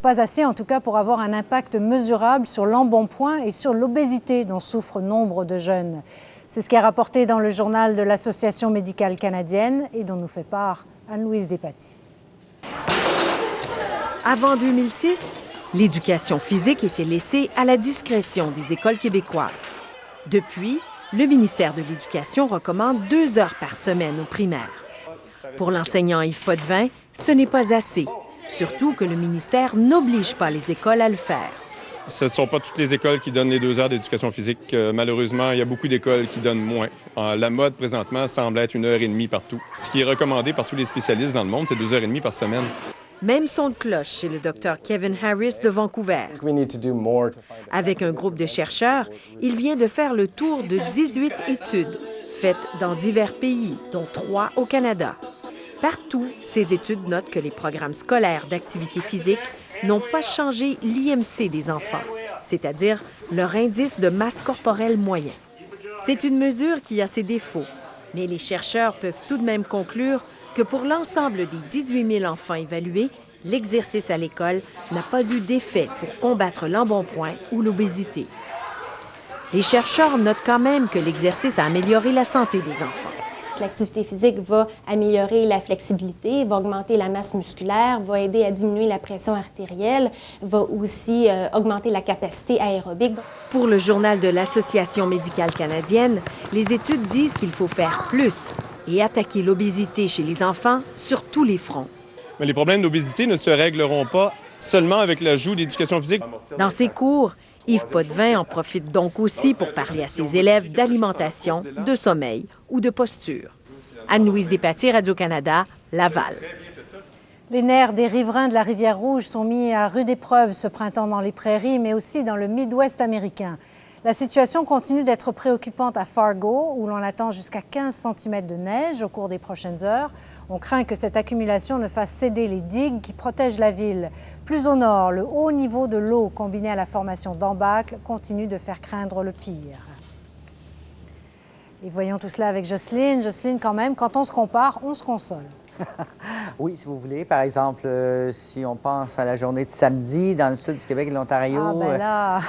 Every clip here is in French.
pas assez en tout cas pour avoir un impact mesurable sur l'embonpoint et sur l'obésité dont souffrent nombre de jeunes. C'est ce qui est rapporté dans le journal de l'Association médicale canadienne et dont nous fait part Anne-Louise Despatie. Avant 2006, l'éducation physique était laissée à la discrétion des écoles québécoises. Depuis, le ministère de l'Éducation recommande 2 heures par semaine aux primaires. Pour l'enseignant Yves Potvin, ce n'est pas assez, surtout que le ministère n'oblige pas les écoles à le faire. Ce ne sont pas toutes les écoles qui donnent les 2 heures d'éducation physique. Malheureusement, il y a beaucoup d'écoles qui donnent moins. La mode, présentement, semble être 1h30 partout. Ce qui est recommandé par tous les spécialistes dans le monde, c'est 2h30 par semaine. Même son de cloche chez le Dr Kevin Harris de Vancouver. Avec un groupe de chercheurs, il vient de faire le tour de 18 études faites dans divers pays, dont 3 au Canada. Partout, ces études notent que les programmes scolaires d'activité physique n'ont pas changé l'IMC des enfants, c'est-à-dire leur indice de masse corporelle moyen. C'est une mesure qui a ses défauts, mais les chercheurs peuvent tout de même conclure que pour l'ensemble des 18 000 enfants évalués, l'exercice à l'école n'a pas eu d'effet pour combattre l'embonpoint ou l'obésité. Les chercheurs notent quand même que l'exercice a amélioré la santé des enfants. L'activité physique va améliorer la flexibilité, va augmenter la masse musculaire, va aider à diminuer la pression artérielle, va aussi augmenter la capacité aérobique. Pour le journal de l'Association médicale canadienne, les études disent qu'il faut faire plus et attaquer l'obésité chez les enfants sur tous les fronts. Mais les problèmes d'obésité ne se régleront pas seulement avec l'ajout d'éducation physique. Dans ses cours, Yves Potvin en profite donc aussi pour parler à ses élèves d'alimentation, de sommeil ou de posture. Anne-Louise Despatie, Radio-Canada, Laval. Les nerfs des riverains de la Rivière-Rouge sont mis à rude épreuve ce printemps dans les prairies, mais aussi dans le Midwest américain. La situation continue d'être préoccupante à Fargo, où l'on attend jusqu'à 15 cm de neige au cours des prochaines heures. On craint que cette accumulation ne fasse céder les digues qui protègent la ville. Plus au nord, le haut niveau de l'eau combiné à la formation d'embâcles continue de faire craindre le pire. Et voyons tout cela avec Jocelyne. Jocelyne, quand même, quand on se compare, on se console. Oui, si vous voulez. Par exemple, si on pense à la journée de samedi dans le sud du Québec et de l'Ontario,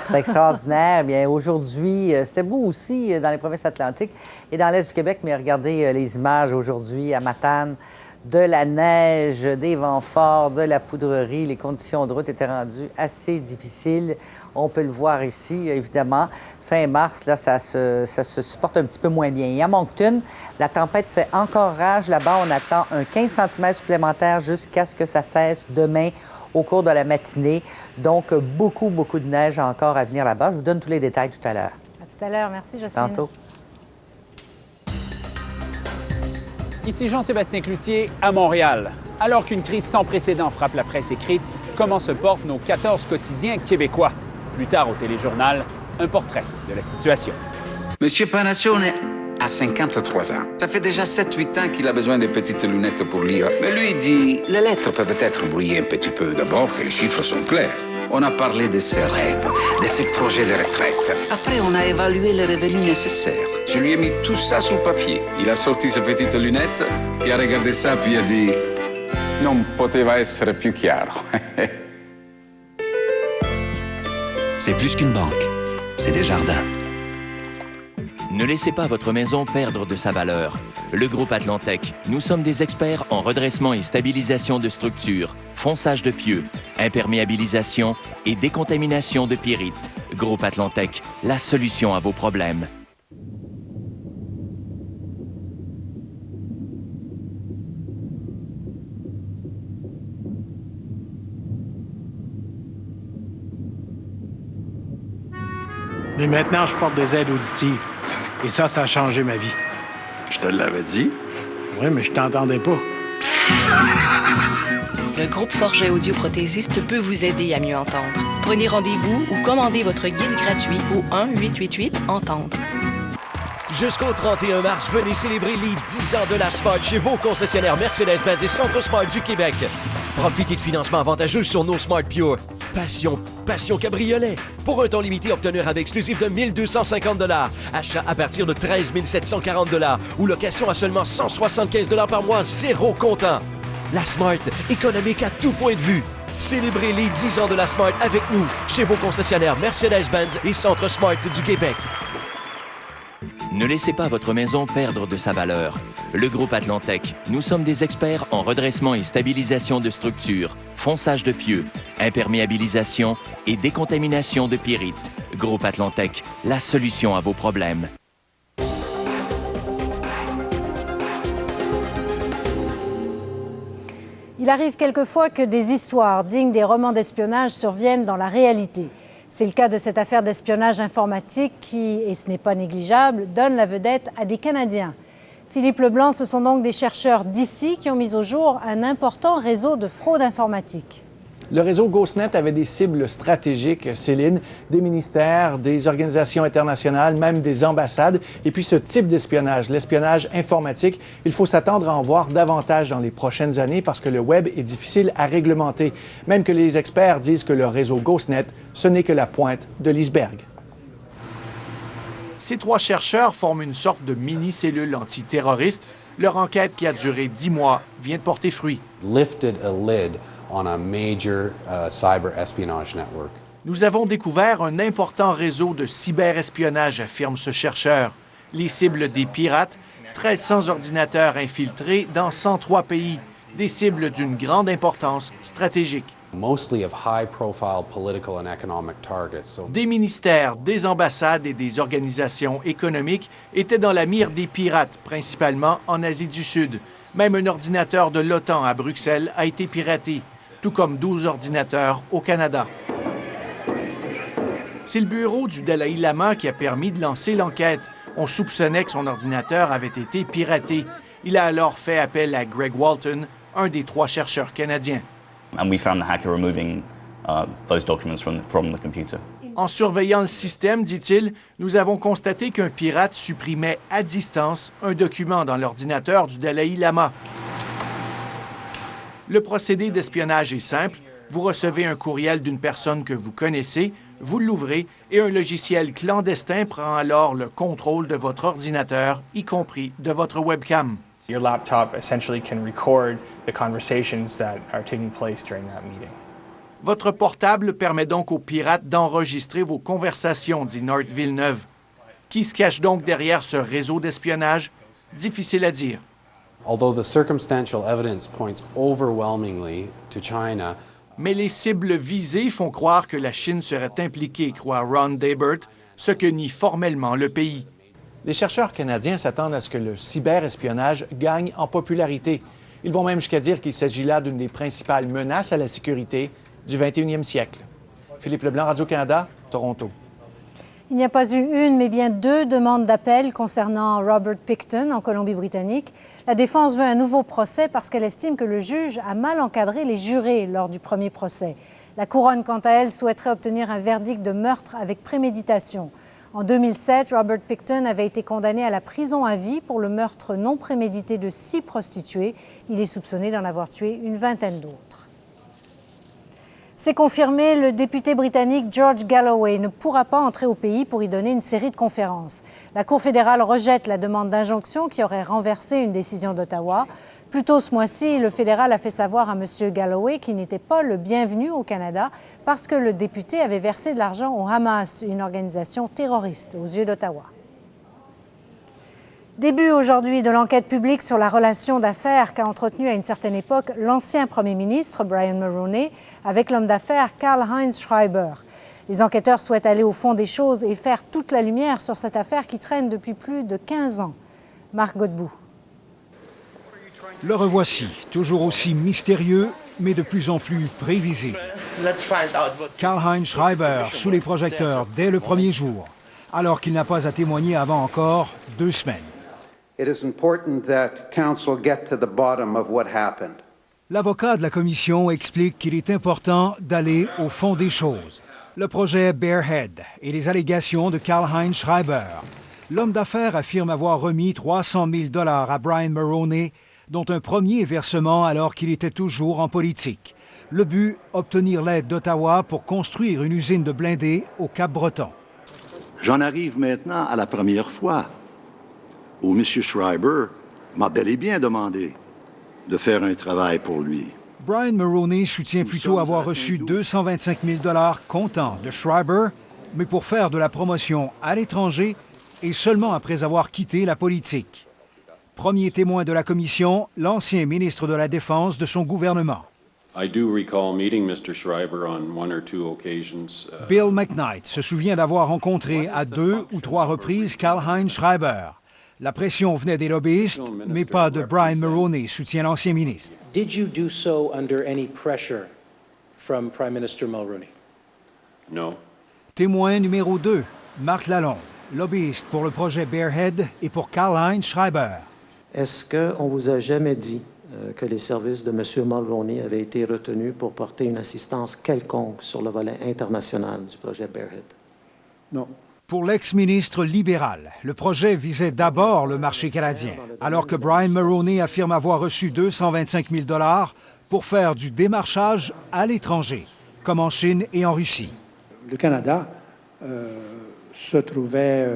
c'est extraordinaire. Bien, aujourd'hui, c'était beau aussi dans les provinces atlantiques et dans l'est du Québec, mais regardez les images aujourd'hui à Matane, de la neige, des vents forts, de la poudrerie. Les conditions de route étaient rendues assez difficiles. On peut le voir ici, évidemment. Fin mars, là, ça se supporte un petit peu moins bien. Et à Moncton, la tempête fait encore rage. Là-bas, on attend un 15 cm supplémentaire jusqu'à ce que ça cesse demain au cours de la matinée. Donc, beaucoup de neige encore à venir là-bas. Je vous donne tous les détails tout à l'heure. À tout à l'heure. Merci, Jocelyne. Tantôt. Ici Jean-Sébastien Cloutier à Montréal. Alors qu'une crise sans précédent frappe la presse écrite, comment se portent nos 14 quotidiens québécois? Plus tard au téléjournal, un portrait de la situation. Monsieur Panacione a 53 ans. Ça fait déjà 7-8 ans qu'il a besoin de petites lunettes pour lire. Mais lui dit, les lettres peuvent être brouillées un petit peu. D'abord que les chiffres sont clairs. On a parlé de ses rêves, de ses projets de retraite. Après, on a évalué les revenus nécessaires. Je lui ai mis tout ça sur papier. Il a sorti ses petites lunettes, puis a regardé ça, puis a dit « Non poteva essere più chiaro ». C'est plus qu'une banque, c'est Desjardins. Ne laissez pas votre maison perdre de sa valeur. Le groupe Atlantec, nous sommes des experts en redressement et stabilisation de structures, fonçage de pieux, imperméabilisation et décontamination de pyrite. Groupe Atlantec, la solution à vos problèmes. Mais maintenant, je porte des aides auditives. Et ça a changé ma vie. Je te l'avais dit. Oui, mais je t'entendais pas. Le groupe Forget audioprothésiste peut vous aider à mieux entendre. Prenez rendez-vous ou commandez votre guide gratuit au 1-888-ENTENDRE. Jusqu'au 31 mars, venez célébrer les 10 ans de la Smart chez vos concessionnaires Mercedes-Benz et Centre Smart du Québec. Profitez de financements avantageux sur nos Smart Pure. Passion cabriolet. Pour un temps limité, obtenir avec exclusif de 1 250 $. Achat à partir de 13 740 $ ou location à seulement 175 $ par mois, zéro comptant. La Smart, économique à tout point de vue. Célébrez les 10 ans de la Smart avec nous, chez vos concessionnaires Mercedes-Benz et Centre Smart du Québec. Ne laissez pas votre maison perdre de sa valeur. Le groupe Atlantec, nous sommes des experts en redressement et stabilisation de structures, fonçage de pieux, imperméabilisation et décontamination de pyrite. Groupe Atlantec, la solution à vos problèmes. Il arrive quelquefois que des histoires dignes des romans d'espionnage surviennent dans la réalité. C'est le cas de cette affaire d'espionnage informatique qui, et ce n'est pas négligeable, donne la vedette à des Canadiens. Philippe Leblanc, ce sont donc des chercheurs d'ici qui ont mis au jour un important réseau de fraude informatique. Le réseau GhostNet avait des cibles stratégiques, Céline, des ministères, des organisations internationales, même des ambassades. Et puis ce type d'espionnage, l'espionnage informatique, il faut s'attendre à en voir davantage dans les prochaines années parce que le web est difficile à réglementer. Même que les experts disent que le réseau GhostNet, ce n'est que la pointe de l'iceberg. Ces 3 chercheurs forment une sorte de mini-cellule antiterroriste. Leur enquête, qui a duré 10 mois, vient de porter fruit. Lifted a lid on a major cyber espionage network. Nous avons découvert un important réseau de cyberespionnage, affirme ce chercheur. Les cibles des pirates, 1300 ordinateurs infiltrés dans 103 pays, des cibles d'une grande importance stratégique. Mostly of high-profile political and economic targets. Des ministères, des ambassades et des organisations économiques étaient dans la mire des pirates, principalement en Asie du Sud. Même un ordinateur de l'OTAN à Bruxelles a été piraté, tout comme 12 ordinateurs au Canada. C'est le bureau du Dalai Lama qui a permis de lancer l'enquête. On soupçonnait que son ordinateur avait été piraté. Il a alors fait appel à Greg Walton, un des 3 chercheurs canadiens. And we found the hacker removing those documents from the computer. En surveillant le système, dit-il, nous avons constaté qu'un pirate supprimait à distance un document dans l'ordinateur du Dalai Lama. Le procédé d'espionnage est simple. Vous recevez un courriel d'une personne que vous connaissez, vous l'ouvrez et un logiciel clandestin prend alors le contrôle de votre ordinateur, y compris de votre webcam. Your laptop essentially can record the conversations that are taking place during that meeting. Votre portable permet donc aux pirates d'enregistrer vos conversations, dit Nort Villeneuve. Qui se cache donc derrière ce réseau d'espionnage? Difficile à dire. Although the circumstantial evidence points overwhelmingly to China, mais les cibles visées font croire que la Chine serait impliquée, croit Ron Deibert, ce que nie formellement le pays. Les chercheurs canadiens s'attendent à ce que le cyberespionnage gagne en popularité. Ils vont même jusqu'à dire qu'il s'agit là d'une des principales menaces à la sécurité du 21e siècle. Philippe Leblanc, Radio-Canada, Toronto. Il n'y a pas eu une, mais bien 2 demandes d'appel concernant Robert Pickton en Colombie-Britannique. La défense veut un nouveau procès parce qu'elle estime que le juge a mal encadré les jurés lors du premier procès. La couronne, quant à elle, souhaiterait obtenir un verdict de meurtre avec préméditation. En 2007, Robert Pickton avait été condamné à la prison à vie pour le meurtre non prémédité de 6 prostituées. Il est soupçonné d'en avoir tué une vingtaine d'autres. C'est confirmé, le député britannique George Galloway ne pourra pas entrer au pays pour y donner une série de conférences. La Cour fédérale rejette la demande d'injonction qui aurait renversé une décision d'Ottawa. Plus tôt ce mois-ci, le fédéral a fait savoir à M. Galloway qu'il n'était pas le bienvenu au Canada parce que le député avait versé de l'argent au Hamas, une organisation terroriste aux yeux d'Ottawa. Début aujourd'hui de l'enquête publique sur la relation d'affaires qu'a entretenue à une certaine époque l'ancien premier ministre Brian Mulroney avec l'homme d'affaires Karl-Heinz Schreiber. Les enquêteurs souhaitent aller au fond des choses et faire toute la lumière sur cette affaire qui traîne depuis plus de 15 ans. Marc Godbout. Le revoici, toujours aussi mystérieux, mais de plus en plus prévisible. Karl-Heinz Schreiber, sous les projecteurs dès le premier jour, alors qu'il n'a pas à témoigner avant encore 2 semaines. L'avocat de la commission explique qu'il est important d'aller au fond des choses. Le projet Bearhead et les allégations de Karl-Heinz Schreiber. L'homme d'affaires affirme avoir remis 300 000 $ à Brian Mulroney, dont un premier versement alors qu'il était toujours en politique. Le but, obtenir l'aide d'Ottawa pour construire une usine de blindés au Cap-Breton. J'en arrive maintenant à la première fois où M. Schreiber m'a bel et bien demandé de faire un travail pour lui. Brian Mulroney soutient plutôt avoir reçu 225 000 $ comptant de Schreiber, mais pour faire de la promotion à l'étranger et seulement après avoir quitté la politique. Premier témoin de la commission, l'ancien ministre de la Défense de son gouvernement. Bill McKnight se souvient d'avoir rencontré à 2 ou 3 reprises Karl-Heinz Schreiber. La pression venait des lobbyistes, mais pas de Brian Mulroney, soutient l'ancien ministre. Did you do so under any pressure from Prime Minister Mulroney? No. Témoin numéro 2, Marc Lalonde, lobbyiste pour le projet Bearhead et pour Karl-Heinz Schreiber. Est-ce qu'on vous a jamais dit que les services de M. Mulroney avaient été retenus pour porter une assistance quelconque sur le volet international du projet Bearhead? Non. Pour l'ex-ministre libéral, le projet visait d'abord le marché canadien, alors que Brian Mulroney affirme avoir reçu 225 000 $ pour faire du démarchage à l'étranger, comme en Chine et en Russie. Le Canada se trouvait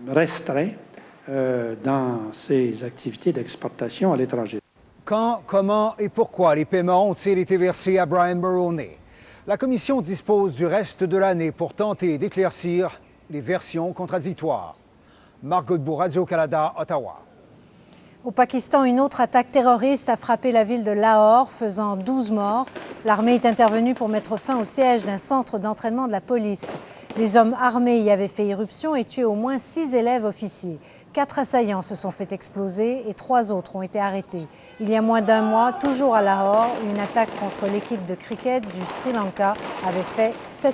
restreint dans ses activités d'exportation à l'étranger. Quand, comment et pourquoi les paiements ont-ils été versés à Brian Mulroney? La commission dispose du reste de l'année pour tenter d'éclaircir les versions contradictoires. Marc Godbout, Radio-Canada, Ottawa. Au Pakistan, une autre attaque terroriste a frappé la ville de Lahore, faisant 12 morts. L'armée est intervenue pour mettre fin au siège d'un centre d'entraînement de la police. Les hommes armés y avaient fait irruption et tué au moins 6 élèves officiers. 4 assaillants se sont fait exploser et 3 autres ont été arrêtés. Il y a moins d'1 mois, toujours à Lahore, une attaque contre l'équipe de cricket du Sri Lanka avait fait 7